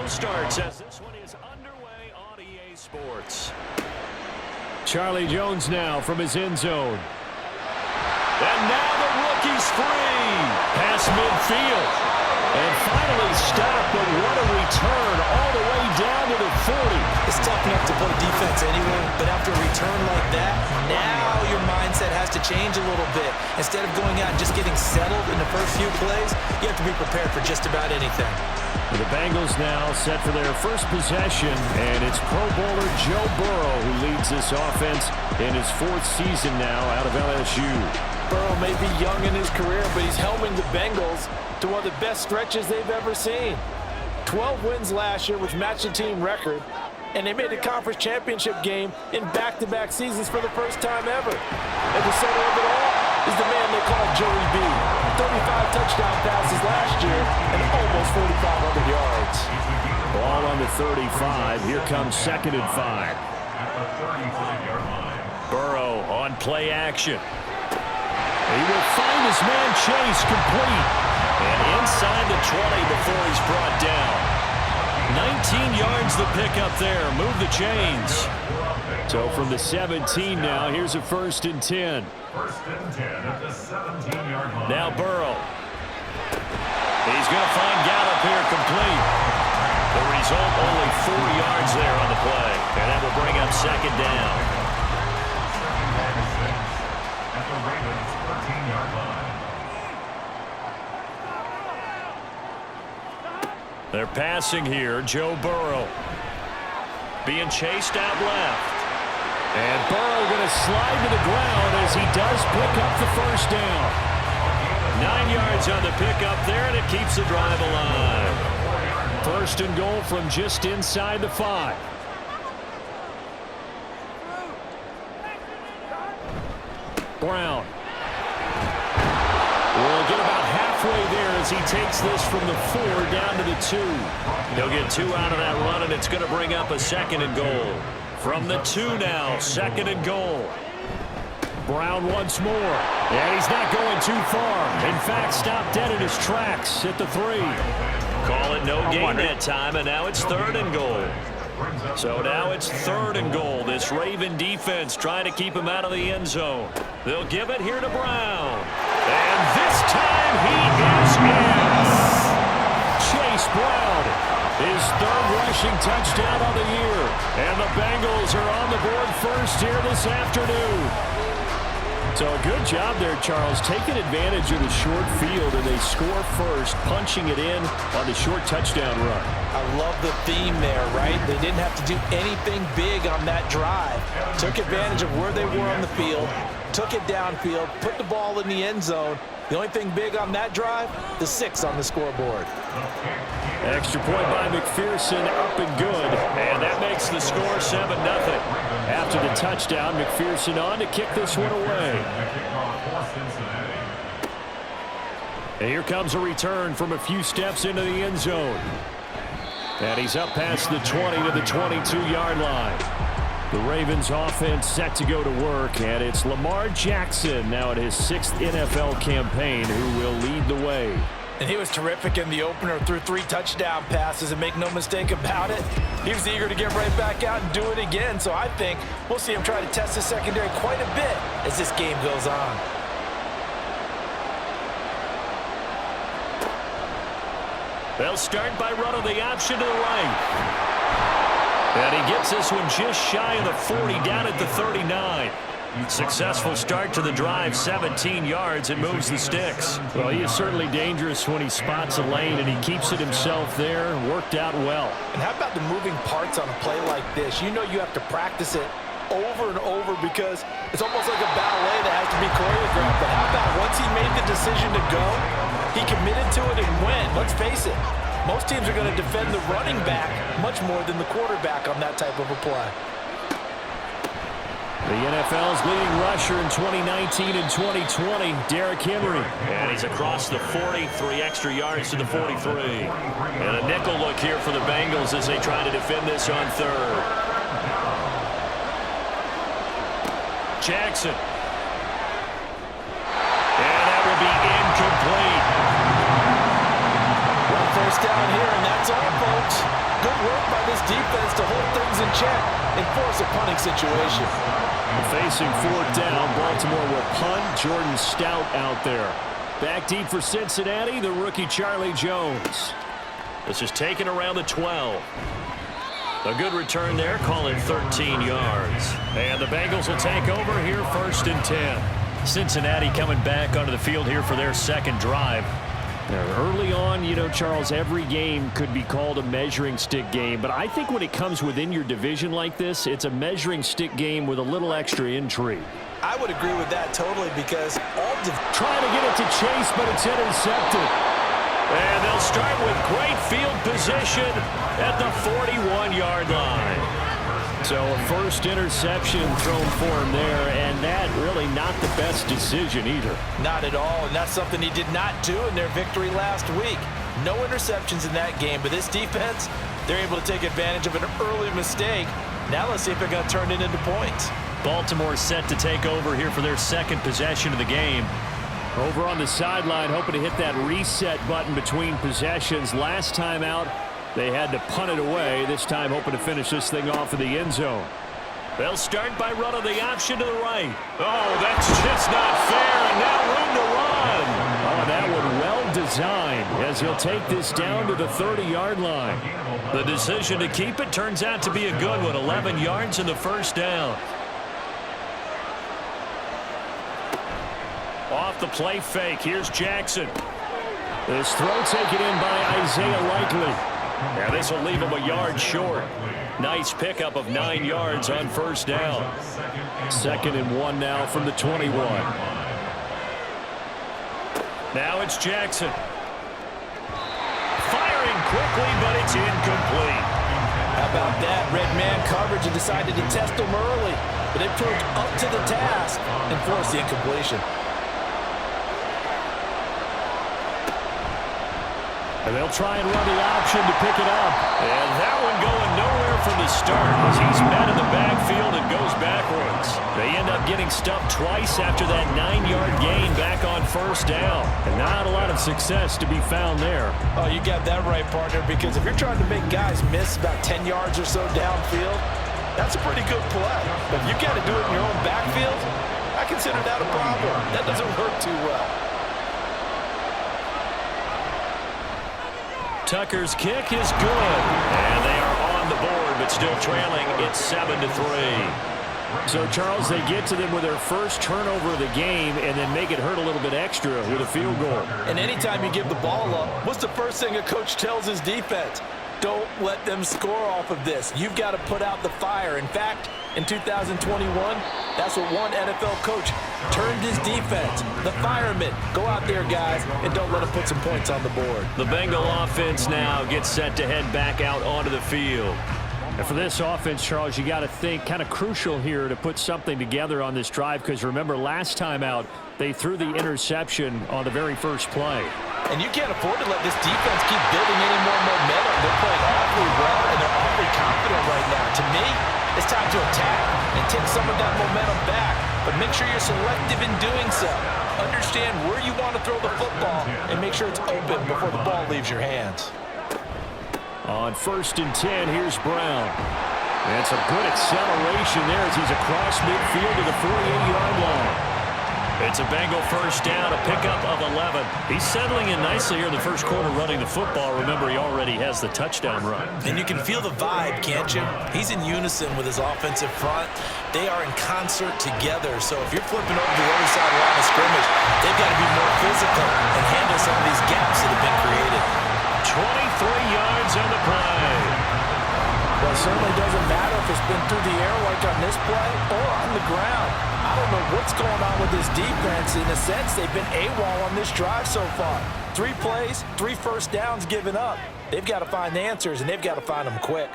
NFL starts as this one is underway on EA Sports. Charlie Jones now from his end zone. And now the rookie's free. Past midfield. And finally stopped, but what a return all the way down to the 40. It's tough enough to play defense anyway, but after a return like that, now your mindset has to change a little bit. Instead of going out and just getting settled in the first few plays, you have to be prepared for just about anything. The Bengals now set for their first possession, and it's Pro Bowler Joe Burrow who leads this offense in his 4th season now out of LSU. Burrow may be young in his career, but he's helming the Bengals to one of the best stretches they've ever seen. 12 wins last year, which matched the team record, and they made the conference championship game in back-to-back seasons for the first time ever. At the center of it all is the man they call Joey B. 35 touchdown passes last year and almost 4,500 yards. Ball on the 35. Here comes 2nd and 5. Burrow on play action. He will find his man Chase complete. And inside the 20 before he's brought down. 19 yards the pickup there. Move the chains. So from the 17 now, here's a 1st and 10. 1st and 10 at the 17-yard line. Now Burrow. He's going to find Gallup here complete. The result, only 4 yards there on the play. And that will bring up 2nd down. At the Ravens' 13-yard line. They're passing here. Joe Burrow being chased out left. And Burrow going to slide to the ground as he does pick up the 1st down. 9 yards on the pickup there, and it keeps the drive alive. 1st and goal from just inside the 5. Brown will get about halfway there as he takes this from the 4 down to the 2. He'll get 2 out of that run, and it's going to bring up a 2nd and goal. From the 2 now, 2nd and goal. Brown once more. And he's not going too far. In fact, stopped dead in his tracks at the 3. Call it no gain that time, and now it's 3rd and goal. So now it's 3rd and goal. This Raven defense trying to keep him out of the end zone. They'll give it here to Brown. And this time he is in. Chase Brown, his 3rd rushing touchdown of the year. And the Bengals are on the board first here this afternoon. So a good job there, Charles, taking advantage of the short field, and they score first, punching it in on the short touchdown run. I love the theme there, right? They didn't have to do anything big on that drive. Took advantage of where they were on the field, took it downfield, put the ball in the end zone. The only thing big on that drive, the 6 on the scoreboard. Extra point by McPherson, up and good. And that makes the score 7-0. After the touchdown, McPherson on to kick this one away. And here comes a return from a few steps into the end zone. And he's up past the 20 to the 22-yard line. The Ravens offense set to go to work, and it's Lamar Jackson now in his 6th NFL campaign who will lead the way. And he was terrific in the opener, threw 3 touchdown passes, and make no mistake about it, he was eager to get right back out and do it again. So I think we'll see him try to test the secondary quite a bit as this game goes on. They'll start by running the option to the right. And he gets this one just shy of the 40, down at the 39. Successful start to the drive, 17 yards, and moves the sticks. Well, he is certainly dangerous when he spots a lane, and he keeps it himself there. Worked out well. And how about the moving parts on a play like this? You know you have to practice it over and over because it's almost like a ballet that has to be choreographed. But how about once he made the decision to go, he committed to it and went. Let's face it, most teams are going to defend the running back much more than the quarterback on that type of a play. The NFL's leading rusher in 2019 and 2020, Derrick Henry. And he's across the 40, 3 extra yards to the 43. And a nickel look here for the Bengals as they try to defend this on 3rd. Jackson. And that will be incomplete. One first down here, and that's all, folks. defense to hold things in check and force a punting situation. Facing fourth down, Baltimore will punt. Jordan Stout out there. Back deep for Cincinnati, the rookie Charlie Jones. This is taken around the 12. A good return there, call it 13 yards. And the Bengals will take over here, 1st and 10. Cincinnati coming back onto the field here for their second drive. Now, early on, you know, Charles, every game could be called a measuring stick game, but I think when it comes within your division like this, it's a measuring stick game with a little extra intrigue. I would agree with that totally because all trying to get it to Chase, but it's intercepted. And they'll start with great field position at the 41-yard line. So a first interception thrown for him there, and that really not the best decision either. Not at all, and that's something he did not do in their victory last week. No interceptions in that game, but this defense, they're able to take advantage of an early mistake. Now let's see if they're going to turn it into points. Baltimore set to take over here for their second possession of the game. Over on the sideline, hoping to hit that reset button between possessions. Last time out, they had to punt it away. This time hoping to finish this thing off in the end zone. They'll start by running the option to the right. Oh, that's just not fair, and now room to run. Oh, that one well designed as he'll take this down to the 30-yard line. The decision to keep it turns out to be a good one. 11 yards in the first down. Off the play fake. Here's Jackson. This throw taken in by Isaiah Likely. Now this will leave him a yard short. Nice pickup of 9 yards on first down. 2nd and 1 now from the 21. Now it's Jackson. Firing quickly, but it's incomplete. How about that? Red man coverage and decided to test him early. But they proved up to the task and forced the incompletion. And they'll try and run the option to pick it up. And that one going nowhere from the start as he's met in the backfield and goes backwards. They end up getting stuffed twice after that 9-yard gain back on first down. And not a lot of success to be found there. Oh, you got that right, partner, because if you're trying to make guys miss about 10 yards or so downfield, that's a pretty good play. But if you got to do it in your own backfield, I consider that a problem. That doesn't work too well. Tucker's kick is good, and they are on the board, but still trailing. It's 7-3. So, Charles, they get to them with their first turnover of the game and then make it hurt a little bit extra with a field goal. And anytime you give the ball up, what's the first thing a coach tells his defense? Don't let them score off of this. You've got to put out the fire. In fact, in 2021, that's what one NFL coach turned his defense. The firemen. Go out there, guys, and don't let them put some points on the board. The Bengal offense now gets set to head back out onto the field. And for this offense, Charles, you got to think kind of crucial here to put something together on this drive because remember last time out, they threw the interception on the very first play. And you can't afford to let this defense keep building any more momentum. They're playing awfully well, and they're awfully confident right now. To me, it's time to attack and take some of that momentum back. But make sure you're selective in doing so. Understand where you want to throw the football and make sure it's open before the ball leaves your hands. On 1st and 10, here's Brown. That's a good acceleration there as he's across midfield to the 48-yard line. It's a Bengal first down, a pickup of 11. He's settling in nicely here in the first quarter running the football. Remember, he already has the touchdown run. And you can feel the vibe, can't you? He's in unison with his offensive front. They are in concert together. So if you're flipping over to the other side of the line of scrimmage, they've got to be more physical and handle some of these gaps that have been created. 23 yards on the play. Well, it certainly doesn't matter if it's been through the air like on this play or on the ground. I don't know what's going on with this defense. In a sense, they've been AWOL on this drive so far. 3 plays, 3 first downs given up. They've got to find the answers, and they've got to find them quick.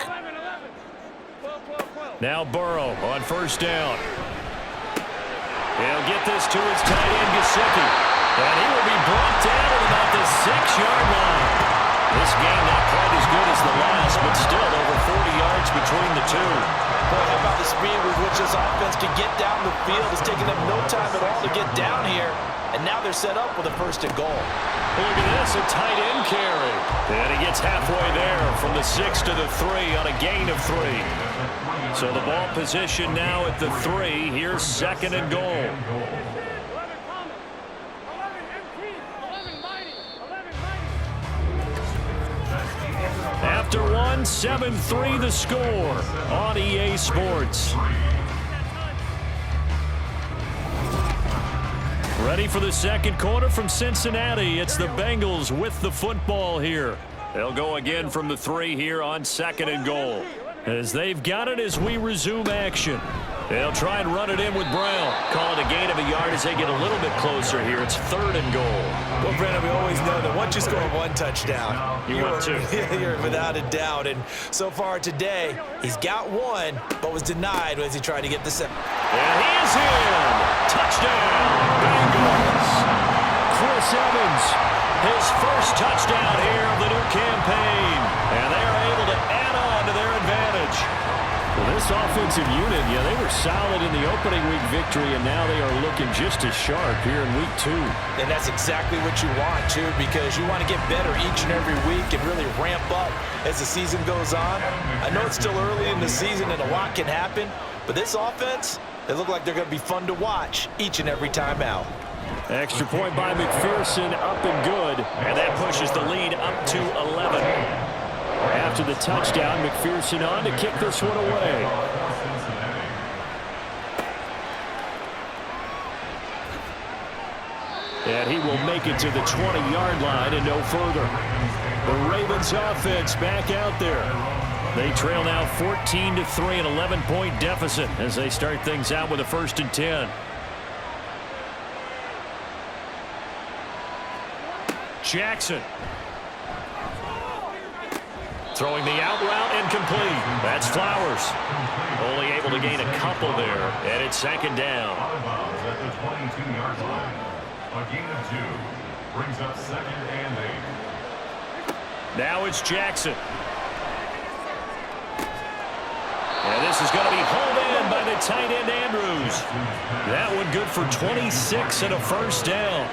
Now Burrow on first down. He'll get this to his tight end, Gesicki. And he will be brought down at about the 6-yard line. This game not quite as good as the last, but still over 40 yards between the two. Boy, how about the speed with which this offense can get down the field? It's taking them no time at all to get down here. And now they're set up with a 1st and goal. Look at this, a tight end carry. And he gets halfway there from the 6 to the 3 on a gain of 3. So the ball position now at the 3. Here's 2nd and goal. After one, 7-3 the score on EA Sports. Ready for the 2nd quarter from Cincinnati. It's the Bengals with the football here. They'll go again from the 3 here on 2nd and goal. As they've got it as we resume action. They'll try and run it in with Brown. Call it a gain of a yard as they get a little bit closer here. It's 3rd and goal. Well, Brandon, we always know that once you score 1 touchdown, You win 2. You're without a doubt. And so far today, he's got 1, but was denied as he tried to get the 2nd. And he is in. Touchdown, Bengals. Chris Evans, his first touchdown here of the new campaign. And they are able to add on to their advantage. Well, this offensive unit, yeah, they were solid in the opening week victory, and now they are looking just as sharp here in week 2. And that's exactly what you want, too, because you want to get better each and every week and really ramp up as the season goes on. I know it's still early in the season and a lot can happen, but this offense, they look like they're going to be fun to watch each and every time out. Extra point by McPherson, up and good, and that pushes the lead up to 11. After the touchdown, McPherson on to kick this one away. And he will make it to the 20-yard line and no further. The Ravens offense back out there. They trail now 14-3, an 11-point deficit as they start things out with a 1st and 10. Jackson. Throwing the out route incomplete. That's Flowers. Only able to gain a couple there. And it's 2nd down. At the 22-yard line. A gain of 2 brings up 2nd and 8. Now it's Jackson. And this is going to be hauled in by the tight end Andrews. That one good for 26 and a 1st down.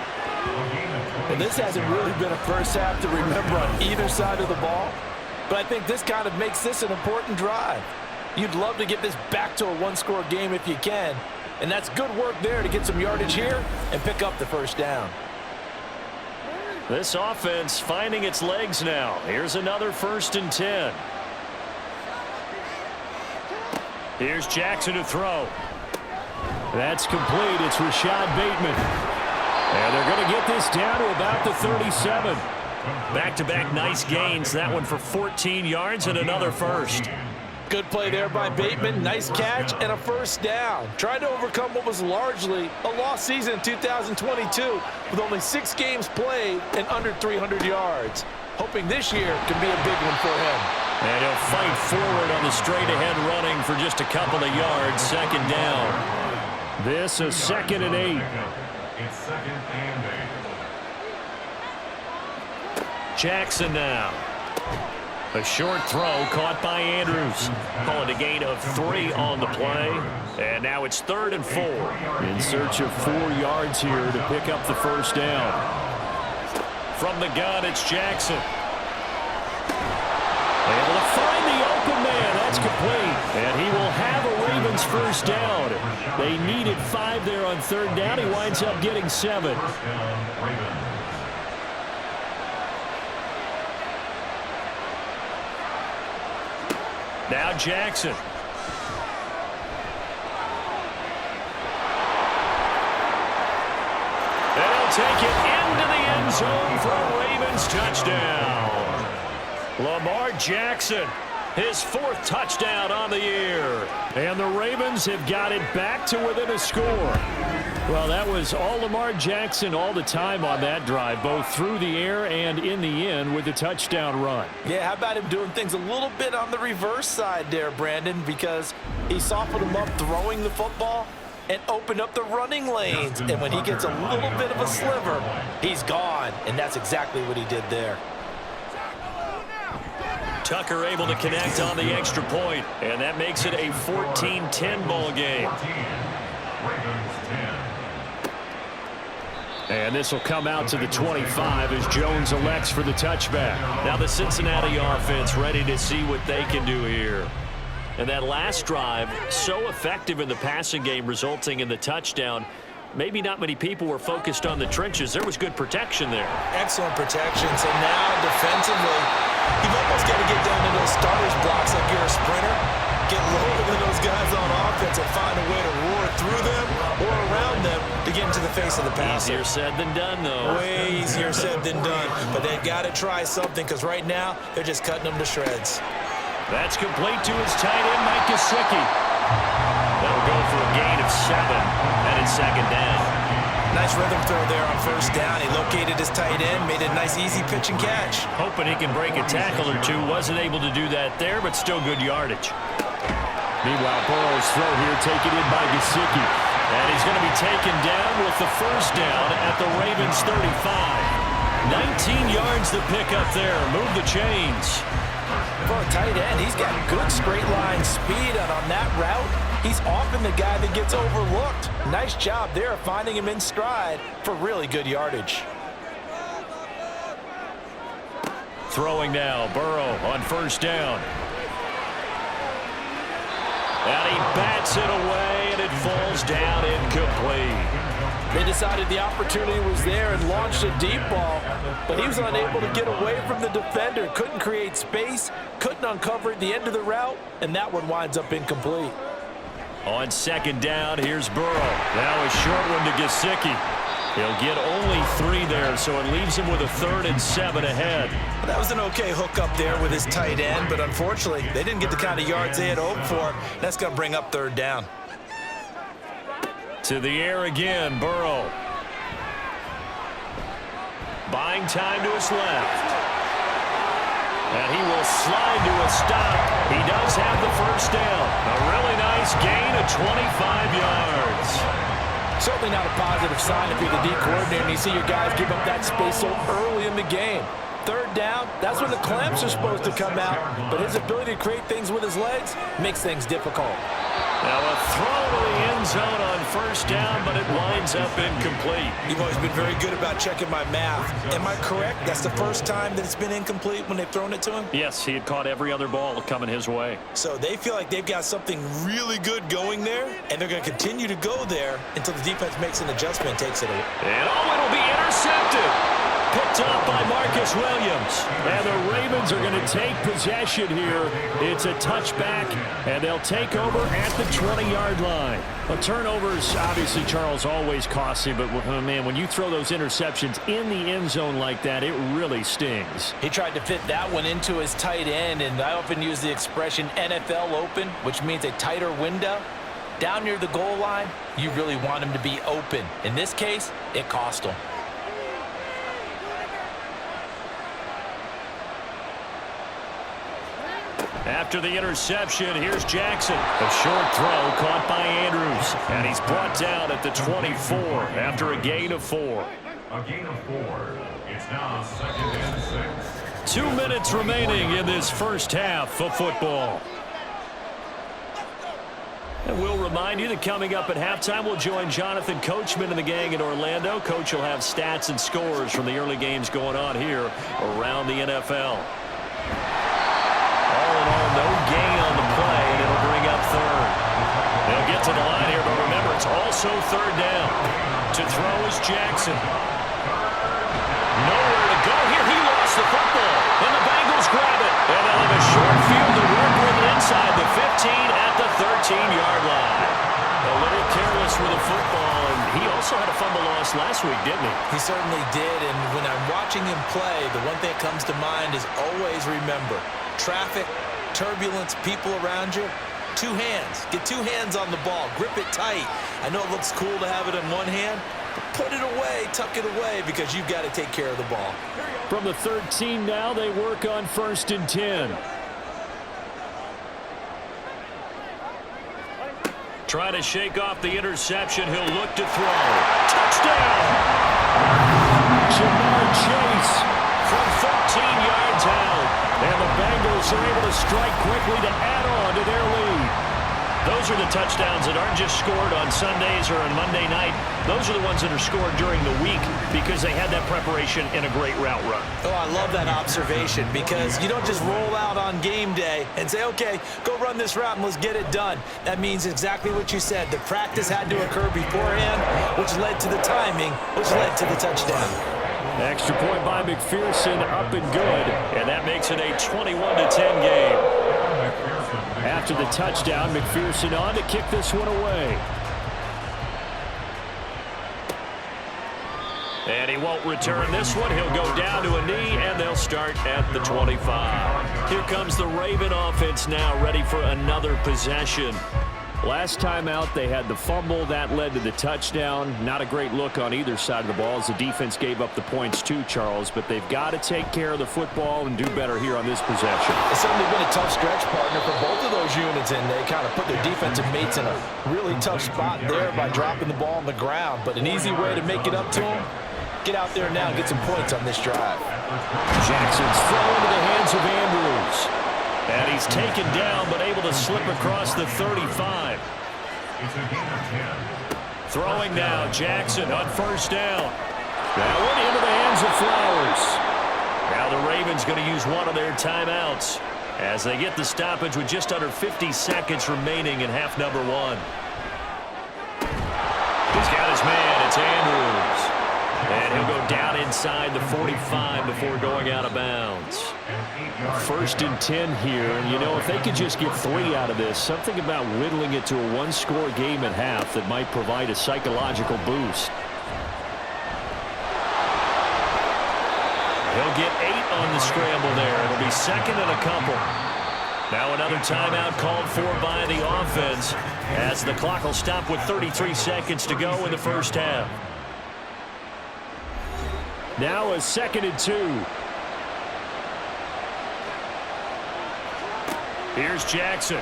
And this hasn't really been a first half to remember on either side of the ball. But I think this kind of makes this an important drive. You'd love to get this back to a 1-score game if you can. And that's good work there to get some yardage here and pick up the 1st down. This offense finding its legs now. Here's another 1st and 10. Here's Jackson to throw. That's complete. It's Rashad Bateman. And they're going to get this down to about the 37. Back-to-back nice gains. That one for 14 yards and another 1st. Good play there by Bateman. Nice catch and a 1st down. Trying to overcome what was largely a lost season in 2022 with only 6 games played and under 300 yards. Hoping this year can be a big one for him. And he'll fight forward on the straight-ahead running for just a couple of yards. 2nd down. This is 2nd and 8. It's 2nd and 8. Jackson now. A short throw caught by Andrews. Call it a gain of 3 on the play. And now it's 3rd and 4. In search of 4 yards here to pick up the 1st down. From the gun, it's Jackson. Able to find the open man. That's complete. And he will have a Ravens 1st down. They needed 5 there on 3rd down. He winds up getting 7. Now Jackson. And he'll take it into the end zone for a Ravens touchdown. Lamar Jackson, his 4th touchdown on the year. And the Ravens have got it back to within a score. Well, that was all Lamar Jackson all the time on that drive, both through the air and in the end with a touchdown run. Yeah, how about him doing things a little bit on the reverse side there, Brandon, because he softened him up throwing the football and opened up the running lanes. And when he gets a little bit of a sliver, he's gone. And that's exactly what he did there. Tucker able to connect on the extra point, and that makes it a 14-10 ball game. And this will come out to the 25 as Jones elects for the touchback. Now the Cincinnati offense ready to see what they can do here. And that last drive, so effective in the passing game, resulting in the touchdown. Maybe not many people were focused on the trenches. There was good protection there. Excellent protection. So now defensively, you've almost got to get down to those starters blocks like you're a sprinter. Get lower than those guys on offense and find a way to roar through them or around them to get into the face of the passer. Easier said than done, though. Way easier said than done. But they've got to try something because right now they're just cutting them to shreds. That's complete to his tight end, Mike Gesicki. That'll go for a gain of 7, and it's second down. Nice rhythm throw there on first down. He located his tight end, made a nice easy pitch and catch. Hoping he can break a tackle or two. Wasn't able to do that there, but still good yardage. Meanwhile, Burrow's throw here taken in by Gesicki. And he's going to be taken down with the first down at the Ravens 35. 19 yards to pick up there. Move the chains. For a tight end, he's got good straight line speed, and on that route, he's often the guy that gets overlooked. Nice job there finding him in stride for really good yardage. Throwing now, Burrow on first down. And he bats it away, and it falls down incomplete. They decided the opportunity was there and launched a deep ball, but he was unable to get away from the defender. Couldn't create space, couldn't uncover at the end of the route, and that one winds up incomplete. On second down, here's Burrow. Now a short one to Gesicki. He'll get only 3 there, so it leaves him with a 3rd and 7 ahead. That was an okay hook up there with his tight end, but unfortunately, they didn't get the kind of yards they had hoped for. That's going to bring up 3rd down. To the air again, Burrow. Buying time to his left. And he will slide to a stop. He does have the first down. A really nice gain of 25 yards. Certainly not a positive sign if you're the D coordinator and you see your guys give up that space so early in the game. 3rd down, that's when the clamps are supposed to come out, but his ability to create things with his legs makes things difficult. Now a throw to the end zone on first down, but it winds up incomplete. You've always been very good about checking my math. Am I correct? That's the first time that it's been incomplete when they've thrown it to him? Yes, he had caught every other ball coming his way. So they feel like they've got something really good going there, and they're going to continue to go there until the defense makes an adjustment and takes it away. And it'll be intercepted. Picked up by Marcus Williams. And the Ravens are going to take possession here. It's a touchback, and they'll take over at the 20-yard line. Well, turnovers, obviously, Charles, always costly, but, oh, man, when you throw those interceptions in the end zone like that, it really stings. He tried to fit that one into his tight end, and I often use the expression NFL open, which means a tighter window. Down near the goal line, you really want him to be open. In this case, it cost him. After the interception, here's Jackson. A short throw caught by Andrews. And he's brought down at the 24 after a gain of 4. A gain of 4. It's now 2nd and 6. 2 minutes remaining in this first half of football. And we'll remind you that coming up at halftime, we'll join Jonathan Coachman and the gang in Orlando. Coach will have stats and scores from the early games going on here around the NFL. No gain on the play, and it'll bring up 3rd. They'll get to the line here, but remember, it's also 3rd down. To throw is Jackson. Nowhere to go here. He lost the football, and the Bengals grab it. And they'll have a short field to work with inside the 15 at the 13-yard line. A little careless with the football, and he also had a fumble loss last week, didn't he? He certainly did, and when I'm watching him play, the one thing that comes to mind is always remember, traffic, turbulence, people around you, 2 hands. Get 2 hands on the ball. Grip it tight. I know it looks cool to have it in one hand, but put it away, tuck it away, because you've got to take care of the ball. From the 13 now, they work on 1st and 10. Try to shake off the interception. He'll look to throw. Touchdown! Jamar Chase from 14 yards out. And the Bengals are able to strike quickly to add on to their lead. Those are the touchdowns that aren't just scored on Sundays or on Monday night. Those are the ones that are scored during the week because they had that preparation in a great route run. Oh, I love that observation because you don't just roll out on game day and say, okay, go run this route and let's get it done. That means exactly what you said. The practice had to occur beforehand, which led to the timing, which led to the touchdown. Extra point by McPherson, up and good, and that makes it a 21-10 game. After the touchdown, McPherson on to kick this one away. And he won't return this one. He'll go down to a knee, and they'll start at the 25. Here comes the Raven offense now, ready for another possession. Last time out, they had the fumble. That led to the touchdown. Not a great look on either side of the ball as the defense gave up the points too, Charles. But they've got to take care of the football and do better here on this possession. It's certainly been a tough stretch, partner, for both of those units, and they kind of put their defensive mates in a really tough spot there by dropping the ball on the ground. But an easy way to make it up to them, get out there now and get some points on this drive. Jackson's throw into the hands of Andrews. And he's taken down, but able to slip across the 35. It's a gain of 10. Throwing now, Jackson on first down. That one into the hands of Flowers. Now the Ravens going to use one of their timeouts as they get the stoppage with just under 50 seconds remaining in half number one. He's got his man. It's Andrews. And he'll go down inside the 45 before going out of bounds. 1st and 10 here, and you know, if they could just get 3 out of this, something about whittling it to a one-score game at half that might provide a psychological boost. He'll get 8 on the scramble there. It'll be second and a couple. Now another timeout called for by the offense as the clock will stop with 33 seconds to go in the first half. Now a 2nd and 2. Here's Jackson.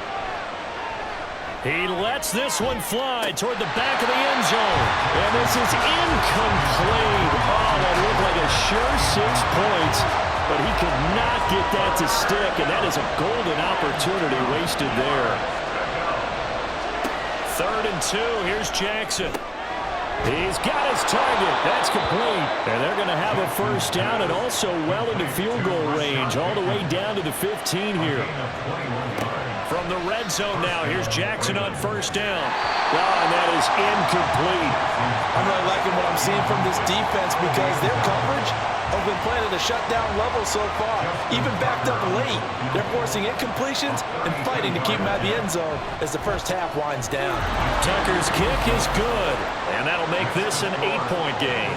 He lets this one fly toward the back of the end zone. And this is incomplete. Oh, that looked like a sure 6 points. But he could not get that to stick. And that is a golden opportunity wasted there. 3rd and 2. Here's Jackson. He's got his target. That's complete. And they're going to have a first down and also well into field goal range, all the way down to the 15 here. From the red zone now, here's Jackson on first down. And that is incomplete. I'm really liking what I'm seeing from this defense because their coverage has been playing at a shutdown level so far. Even backed up late, they're forcing incompletions and fighting to keep them out of the end zone as the first half winds down. Tucker's kick is good, and that'll make this an 8-point game.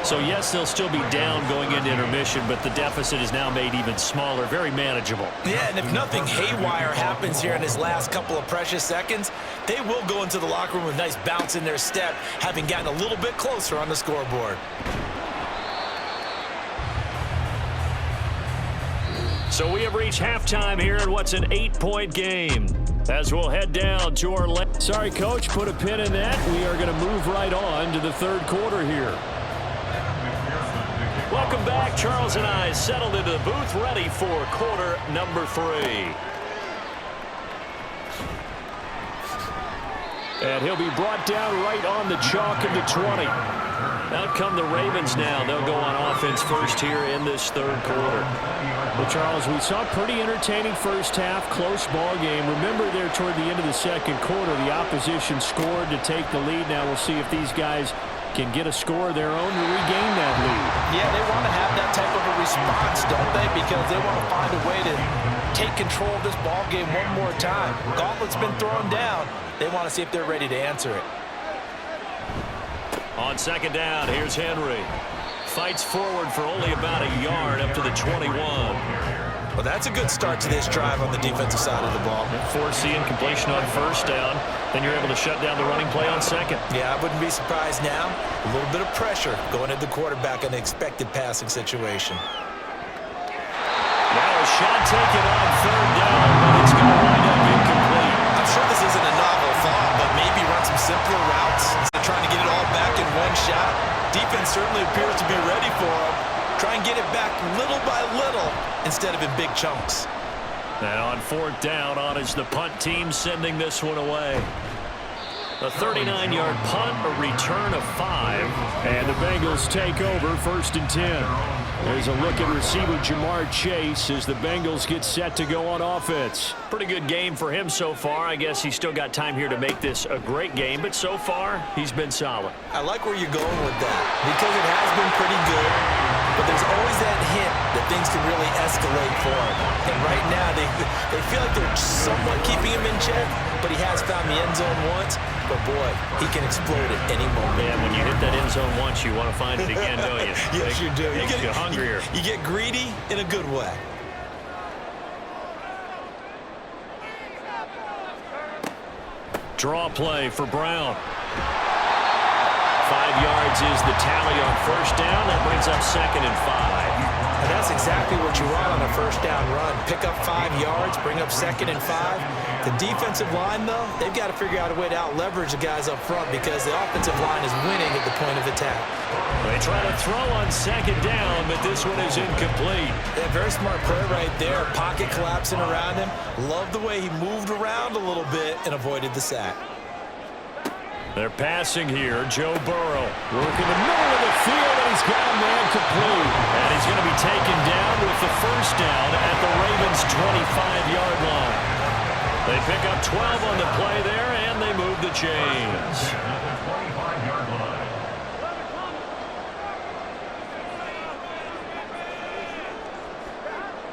So, yes, they'll still be down going into intermission, but the deficit is now made even smaller, very manageable. Yeah, and if nothing haywire happens here in his last couple of precious seconds, they will go into the locker room with a nice bounce in their step, having gotten a little bit closer on the scoreboard. So we have reached halftime here in what's an 8-point game. As we'll head down to our left. Sorry, Coach, put a pin in that. We are going to move right on to the 3rd quarter here. Welcome back. Charles and I settled into the booth, ready for quarter number 3. And he'll be brought down right on the chalk into 20. Out come the Ravens now. They'll go on offense first here in this 3rd quarter. Well, Charles, we saw a pretty entertaining first half, close ball game. Remember there toward the end of the 2nd quarter, the opposition scored to take the lead. Now we'll see if these guys can get a score of their own to regain that lead. Yeah, they want to have that type of a response, don't they? Because they want to find a way to take control of this ball game one more time. Gauntlet's been thrown down. They want to see if they're ready to answer it. On 2nd down, here's Henry. Fights forward for only about a yard up to the 21. Well, that's a good start to this drive on the defensive side of the ball. Force the incompletion on first down. Then you're able to shut down the running play on 2nd. Yeah, I wouldn't be surprised now. A little bit of pressure going at the quarterback in an expected passing situation. Now a shot taken on 3rd down, but it's going to wind up incomplete. I'm sure this isn't a novel thought, but maybe run some simpler routes instead of trying to get it all back in one shot. Defense certainly appears to be ready for him. Try and get it back little by little instead of in big chunks. And on 4th down, on is the punt team sending this one away. A 39-yard punt, a return of 5. And the Bengals take over 1st and 10. There's a look at receiver Jamar Chase as the Bengals get set to go on offense. Pretty good game for him so far. I guess he's still got time here to make this a great game, but so far, he's been solid. I like where you're going with that because it has been pretty good, but there's always that hint that things can really escalate for him. And right now, they feel like they're somewhat keeping him in check, but he has found the end zone once. But, boy, he can explode at any moment. Yeah, when you hit that end zone once, you want to find it again, don't you? Yes, you do. Makes you hungrier. You get greedy in a good way. Draw play for Brown. 5 yards is the tally on 1st down. That brings up 2nd and 5. And that's exactly what you want on a 1st down run. Pick up 5 yards, bring up 2nd and 5. The defensive line, though, they've got to figure out a way to out-leverage the guys up front because the offensive line is winning at the point of attack. They try to throw on 2nd down, but this one is incomplete. Yeah, very smart play right there. Pocket collapsing around him. Love the way he moved around a little bit and avoided the sack. They're passing here. Joe Burrow working the middle of the field, and he's got a man complete. And he's going to be taken down with the 1st down at the Ravens' 25-yard line. They pick up 12 on the play there, and they move the chains.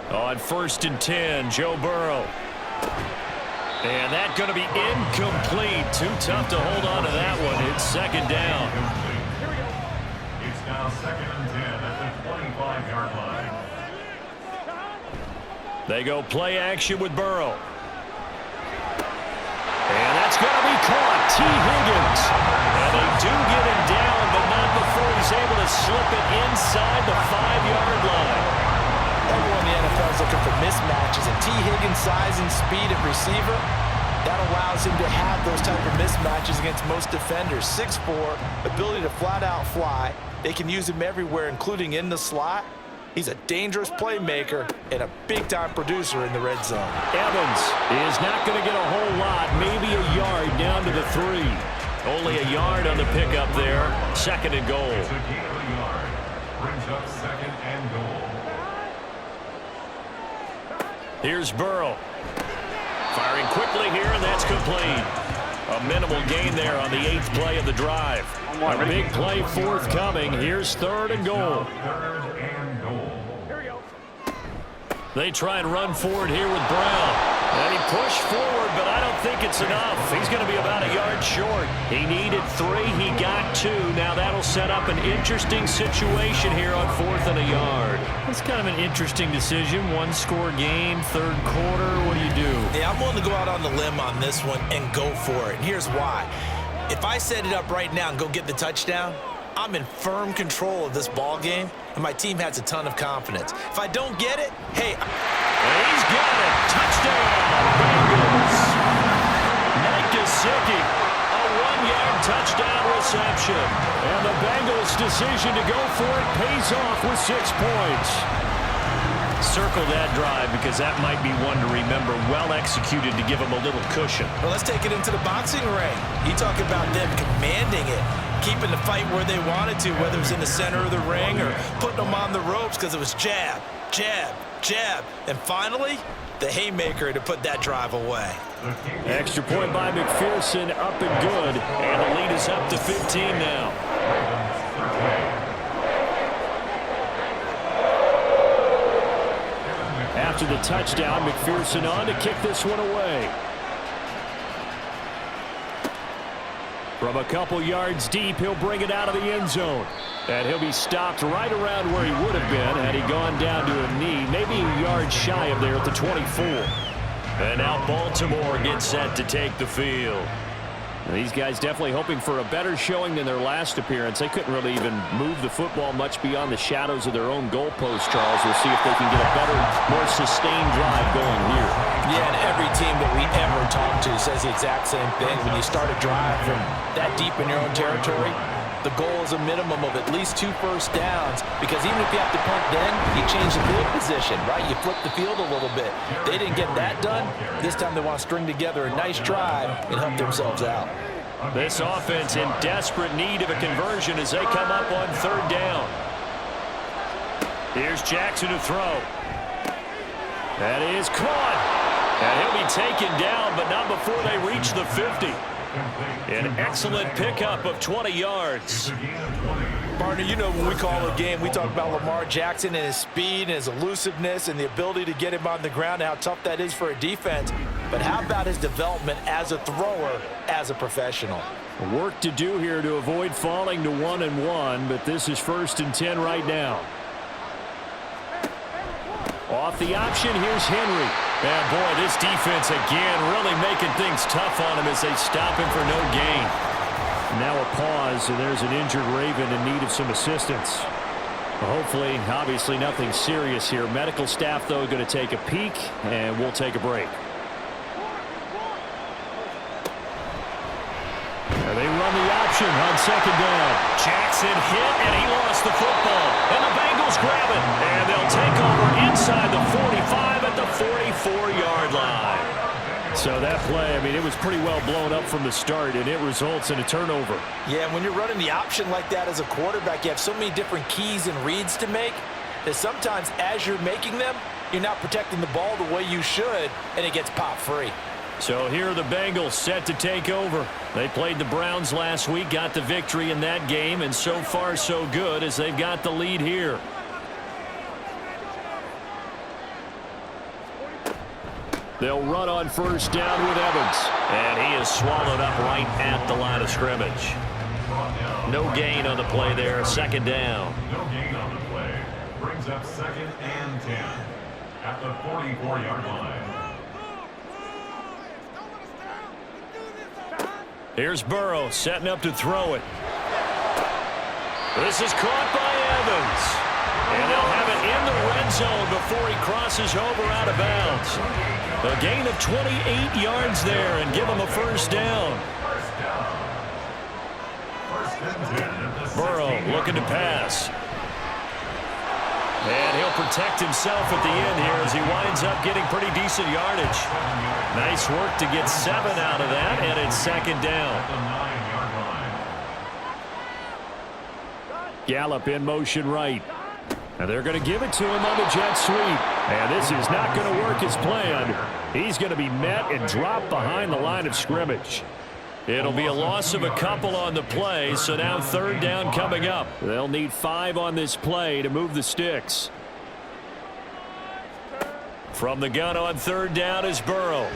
On 1st and 10, Joe Burrow. And that's going to be incomplete. Too tough to hold on to that one. It's 2nd down. It's now 2nd and 10 at the 25-yard line. They go play action with Burrow. And that's going to be caught. T. Higgins. And they do get him down, but not before he's able to slip it inside the 5-yard line. Everyone in the NFL is looking for mismatches, and T. Higgins' size and speed at receiver, that allows him to have those type of mismatches against most defenders. 6'4", ability to flat-out fly. They can use him everywhere, including in the slot. He's a dangerous playmaker and a big-time producer in the red zone. Evans is not going to get a whole lot, maybe a yard down to the 3. Only a yard on the pickup there. 2nd and goal. It's a gain of a yard. Brings up 2nd and goal. Here's Burrow. Firing quickly here, and that's complete. A minimal gain there on the 8th play of the drive. A big play forthcoming. Here's 3rd and goal. 3rd and goal. They try and run forward here with Brown. And he pushed forward, but I don't think it's enough. He's going to be about a yard short. He needed 3. He got 2. Now that'll set up an interesting situation here on 4th and a yard. It's kind of an interesting decision. 1-score game, 3rd quarter. What do you do? Yeah, I'm willing to go out on the limb on this one and go for it. And here's why. If I set it up right now and go get the touchdown, I'm in firm control of this ball game, and my team has a ton of confidence. If I don't get it, hey. He's got it. Touchdown, Bengals. Mike Gesicki, a 1-yard touchdown reception. And the Bengals' decision to go for it pays off with 6 points. Circle that drive because that might be one to remember. Well executed to give them a little cushion. Well, let's take it into the boxing ring. You talk about them commanding it, keeping the fight where they wanted to, whether it was in the center of the ring or putting them on the ropes because it was jab, jab, jab. And finally, the haymaker to put that drive away. Extra point by McPherson, up and good. And the lead is up to 15 now. After the touchdown, McPherson on to kick this one away. From a couple yards deep, he'll bring it out of the end zone. And he'll be stopped right around where he would have been had he gone down to a knee, maybe a yard shy of there at the 24. And now Baltimore gets set to take the field. These guys definitely hoping for a better showing than their last appearance. They couldn't really even move the football much beyond the shadows of their own goalpost, Charles. We'll see if they can get a better, more sustained drive going here. Yeah, and every team that we ever talk to says the exact same thing. When you start a drive from that deep in your own territory, the goal is a minimum of at least 2 first downs, because even if you have to punt then, you change the field position, right? You flip the field a little bit. They didn't get that done. This time they want to string together a nice drive and help themselves out. This offense in desperate need of a conversion as they come up on 3rd down. Here's Jackson to throw. That is caught. And he'll be taken down, but not before they reach the 50. An excellent pickup of 20 yards. Partner, you know when we call a game, we talk about Lamar Jackson and his speed and his elusiveness and the ability to get him on the ground and how tough that is for a defense. But how about his development as a thrower, as a professional? Work to do here to avoid falling to 1-1, but this is 1st and 10 right now. Off the option, here's Henry. And boy, this defense again really making things tough on him as they stop him for no gain. Now a pause, and there's an injured Raven in need of some assistance. Hopefully, obviously nothing serious here. Medical staff, though, going to take a peek, and we'll take a break. And they run the option on 2nd down. Jackson hit, and he lost the football. And the Bengals grab it. And they'll take over inside the 45 at the 44-yard line. So that play, I mean, it was pretty well blown up from the start, and it results in a turnover. Yeah, when you're running the option like that as a quarterback, you have so many different keys and reads to make that sometimes as you're making them, you're not protecting the ball the way you should, and it gets pop free. So here are the Bengals set to take over. They played the Browns last week, got the victory in that game, and so far so good as they've got the lead here. They'll run on 1st down with Evans. And he is swallowed up right at the line of scrimmage. No gain on the play there, 2nd down. No gain on the play. Brings up 2nd and 10 at the 44-yard line. Here's Burrow setting up to throw it. This is caught by Evans. And they'll have it in the red zone before he crosses over out of bounds. A gain of 28 yards there and give him a 1st down. Burrow looking to pass. And he'll protect himself at the end here as he winds up getting pretty decent yardage. Nice work to get 7 out of that, and it's 2nd down. Gallup in motion right. And they're going to give it to him on the jet sweep. And this is not going to work as planned. He's going to be met and dropped behind the line of scrimmage. It'll be a loss of a couple on the play, so now 3rd down coming up. They'll need 5 on this play to move the sticks. From the gun on 3rd down is Burrow.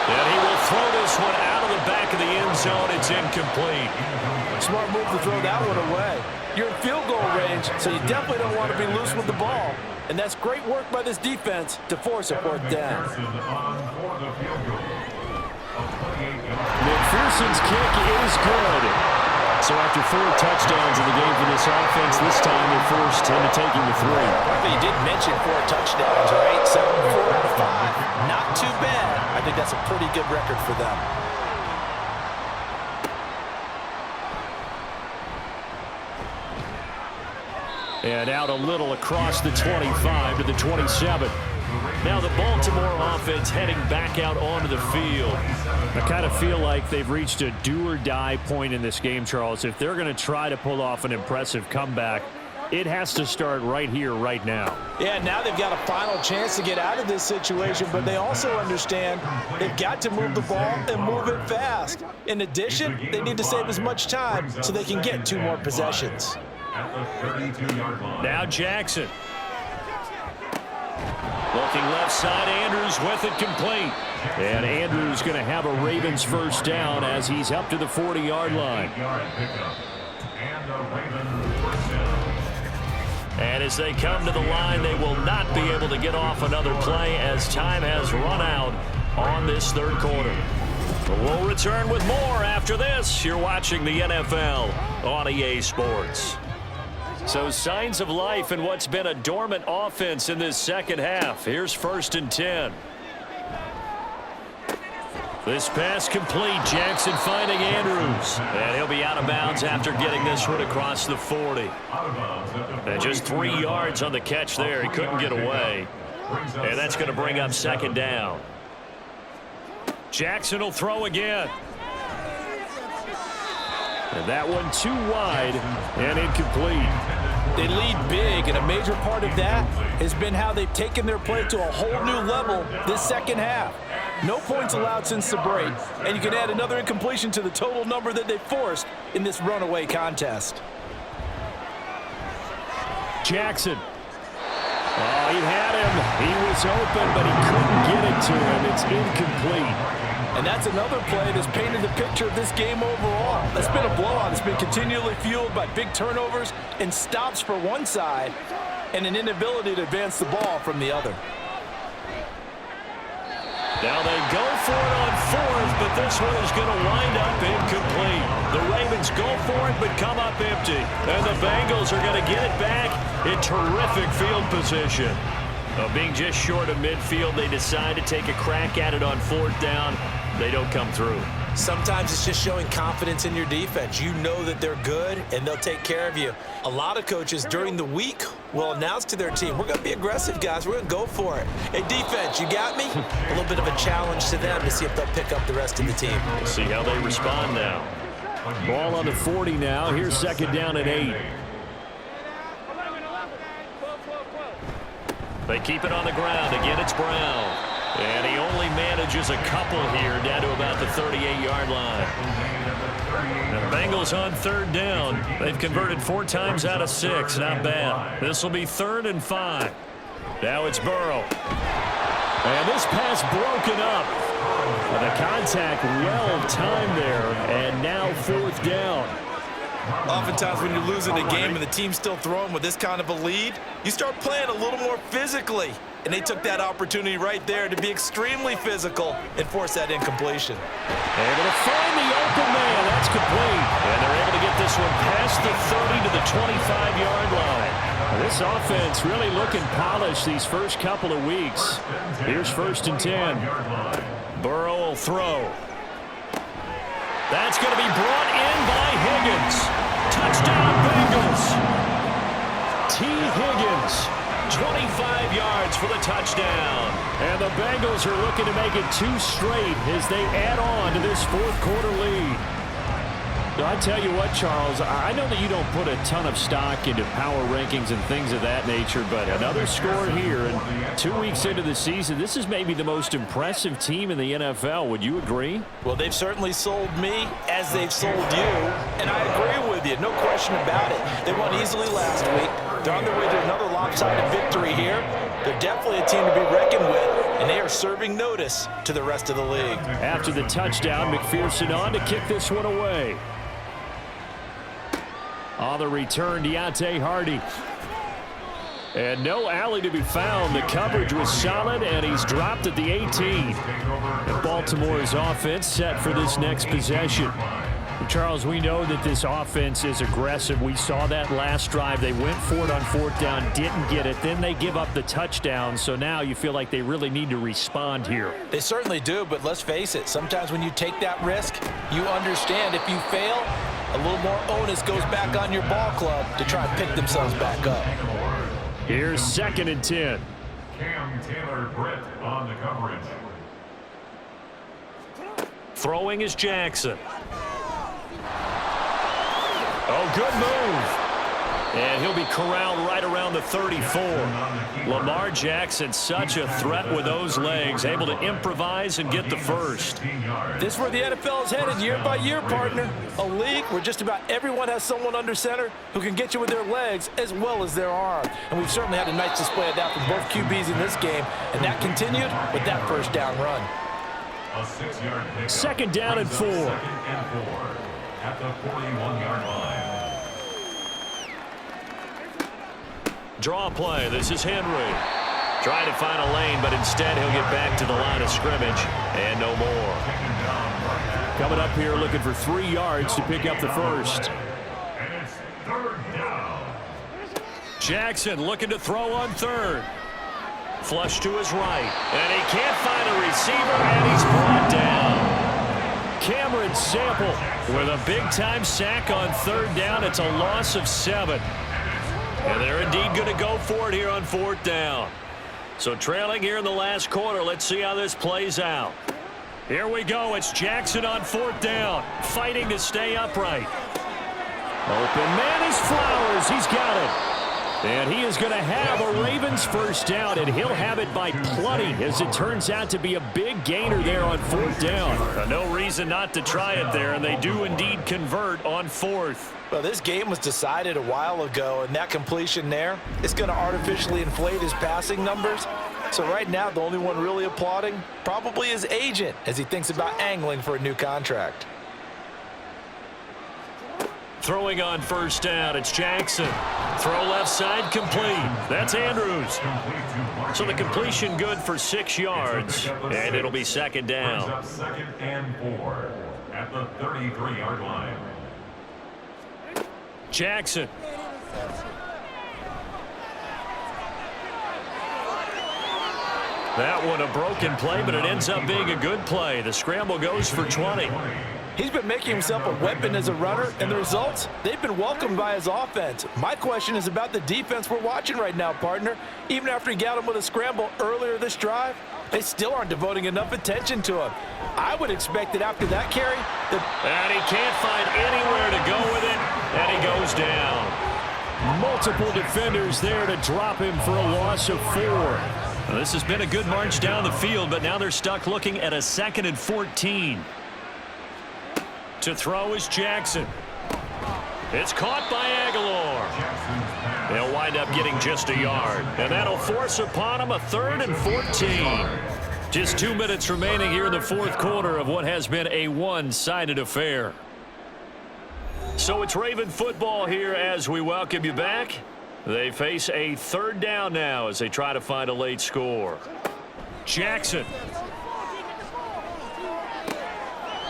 And he will throw this one out of the back of the end zone. It's incomplete. Smart move to throw that one away. You're in field goal range, so you definitely don't want to be loose with the ball. And that's great work by this defense to force a 4th down. McPherson's kick is good. So after 4 touchdowns in the game for this offense, this time they're forced into taking the 3. But you did mention 4 touchdowns, right? 7, 4 out of 5. Not too bad. I think that's a pretty good record for them. And out a little across the 25 to the 27. Now the Baltimore offense heading back out onto the field. I kind of feel like they've reached a do-or-die point in this game, Charles. If they're going to try to pull off an impressive comeback, it has to start right here, right now. Yeah, now they've got a final chance to get out of this situation, but they also understand they've got to move the ball and move it fast. In addition, they need to save as much time so they can get 2 more possessions. At the 32-yard line. Now Jackson. Looking left side, Andrews with it complete. And Andrews going to have a Ravens 1st down as he's up to the 40-yard line. And as they come to the line, they will not be able to get off another play as time has run out on this 3rd quarter. We'll return with more after this. You're watching the NFL on EA Sports. So signs of life in what's been a dormant offense in this 2nd half. Here's 1st and 10. This pass complete. Jackson finding Andrews. And he'll be out of bounds after getting this one across the 40. And just 3 yards on the catch there. He couldn't get away. And that's going to bring up second down. Jackson will throw again. And that one too wide and incomplete. They lead big, and a major part of that has been how they've taken their play to a whole new level this second half. No points allowed since the break, and you can add another incompletion to the total number that they forced in this runaway contest. Jackson. Oh, he had him. He was open, but he couldn't get it to him. It's incomplete. And that's another play that's painted the picture of this game overall. It's been a blowout. It's been continually fueled by big turnovers and stops for one side and an inability to advance the ball from the other. Now they go for it on fourth, but this one is going to wind up incomplete. The Ravens go for it, but come up empty. And the Bengals are going to get it back in terrific field position. Being just short of midfield, they decide to take a crack at it on fourth down. They don't come through. Sometimes it's just showing confidence in your defense. You know that they're good, and they'll take care of you. A lot of coaches during the week will announce to their team, we're going to be aggressive, guys. We're going to go for it. Hey, defense, you got me? A little bit of a challenge to them to see if they'll pick up the rest of the team. We'll see how they respond now. Ball on the 40 now. Here's second down and 8. They keep it on the ground. Again, it's Brown. And he only manages a couple here down to about the 38-yard line. The Bengals on third down. They've converted 4 times out of 6. Not bad. This will be 3rd and 5. Now it's Burrow. And this pass broken up. The contact well timed there. And now 4th down. Oftentimes when you're losing a game and the team's still throwing with this kind of a lead, you start playing a little more physically. And they took that opportunity right there to be extremely physical and force that incompletion. Able to find the open man. That's complete. And they're able to get this one past the 30 to the 25-yard line. This offense really looking polished these first couple of weeks. Here's 1st and 10. Burrow will throw. That's going to be brought in by Higgins. Touchdown, Bengals. T. Higgins, 25 yards for the touchdown. And the Bengals are looking to make it 2 straight as they add on to this 4th quarter lead. I tell you what, Charles, I know that you don't put a ton of stock into power rankings and things of that nature, but another score here, and 2 weeks into the season, this is maybe the most impressive team in the NFL. Would you agree? Well, they've certainly sold me as they've sold you, and I agree with you, no question about it. They won easily last week. They're on their way to another lopsided victory here. They're definitely a team to be reckoned with, and they are serving notice to the rest of the league. After the touchdown, McPherson on to kick this one away. On the return, Deontay Hardy. And no alley to be found. The coverage was solid, and he's dropped at the 18. And Baltimore's offense set for this next possession. Charles, we know that this offense is aggressive. We saw that last drive. They went for it on 4th down, didn't get it. Then they give up the touchdown. So now you feel like they really need to respond here. They certainly do, but let's face it. Sometimes when you take that risk, you understand if you fail, a little more onus goes back on your ball club to try and pick themselves back up. Here's 2nd and 10. Cam Taylor-Britt on the coverage. Throwing is Jackson. Oh, good move. And he'll be corralled right around the 34. Lamar Jackson, such a threat with those legs, able to improvise and get the first. This is where the NFL is headed year by year, partner. A league where just about everyone has someone under center who can get you with their legs as well as their arm. And we've certainly had a nice display of that from both QBs in this game, and that continued with that 1st down run. A 6-yard pickup. 2nd down and 4. 2nd and 4 at the 41-yard line. Draw play. This is Henry. Trying to find a lane, but instead he'll get back to the line of scrimmage. And no more. Coming up here looking for 3 yards to pick up the first. And it's 3rd down. Jackson looking to throw on 3rd. Flush to his right. And he can't find a receiver, and he's brought down. Cameron Sample with a big-time sack on third down. It's a loss of 7. And they're indeed going to go for it here on fourth down. So trailing here in the last quarter. Let's see how this plays out. Here we go. It's Jackson on fourth down, fighting to stay upright. Open man is Flowers. He's got it. And he is going to have a Ravens first down, and he'll have it by plenty, as it turns out to be a big gainer there on fourth down. No reason not to try it there, and they do indeed convert on fourth. Well, this game was decided a while ago, and that completion there is going to artificially inflate his passing numbers. So right now, the only one really applauding probably his agent as he thinks about angling for a new contract. Throwing on first down, it's Jackson. Throw left side, complete. That's Andrews. So the completion good for 6 yards, and it'll be second down. Second and 4 at the 33-yard line. Jackson. That one a broken play, but it ends up being a good play. The scramble goes for 20. He's been making himself a weapon as a runner, and the results, they've been welcomed by his offense. My question is about the defense we're watching right now, partner. Even after he got him with a scramble earlier this drive, they still aren't devoting enough attention to him. I would expect that after that carry, and he can't find anywhere to go with it, and he goes down. Multiple defenders there to drop him for a loss of 4. Well, this has been a good march down the field, but now they're stuck looking at a 2nd and 14. To throw is Jackson. It's caught by Aguilar. They'll wind up getting just a yard, and that'll force upon him a 3rd and 14. Just 2 minutes remaining here in the fourth quarter of what has been a one-sided affair. So it's Raven football here as we welcome you back. They face a 3rd down now as they try to find a late score. Jackson.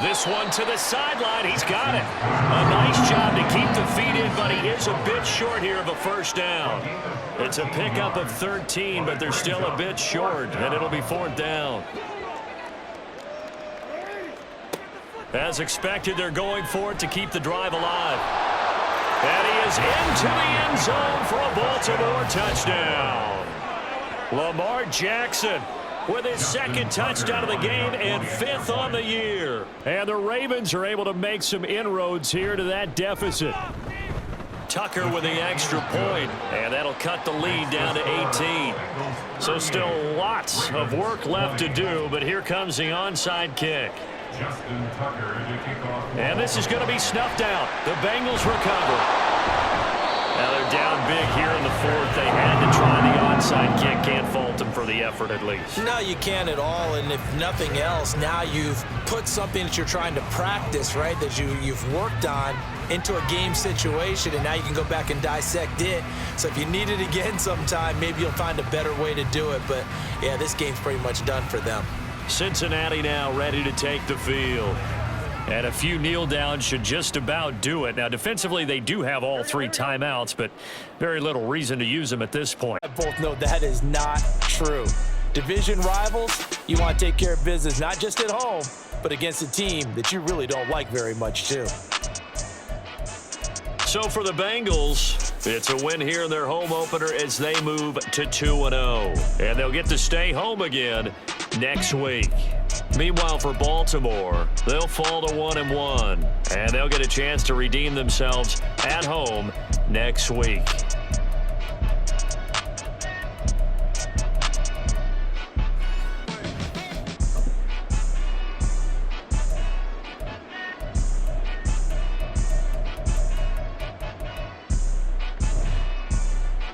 This one to the sideline. He's got it. A nice job to keep the feet in, but he is a bit short here of a first down. It's a pickup of 13, but they're still a bit short, and it'll be 4th down. As expected, they're going for it to keep the drive alive. And he is into the end zone for a Baltimore touchdown. Lamar Jackson with his 2nd touchdown of the game and 5th on the year. And the Ravens are able to make some inroads here to that deficit. Tucker with the extra point, and that'll cut the lead down to 18. So still lots of work left to do, but here comes the onside kick. And this is going to be snuffed out. The Bengals recover. Now they're down big here in the 4th. They had to try the onside kick. Can't fault them for the effort at least. No, you can't at all. And if nothing else, now you've put something that you're trying to practice, right, that you've worked on into a game situation, and now you can go back and dissect it. So if you need it again sometime, maybe you'll find a better way to do it. But, yeah, this game's pretty much done for them. Cincinnati now ready to take the field. And a few kneel downs should just about do it. Now, defensively, they do have all 3 timeouts, but very little reason to use them at this point. I both know that is not true. Division rivals, you want to take care of business, not just at home, but against a team that you really don't like very much, too. So for the Bengals, it's a win here in their home opener as they move to 2-0. And they'll get to stay home again next week. Meanwhile, for Baltimore, they'll fall to 1-1, and they'll get a chance to redeem themselves at home next week.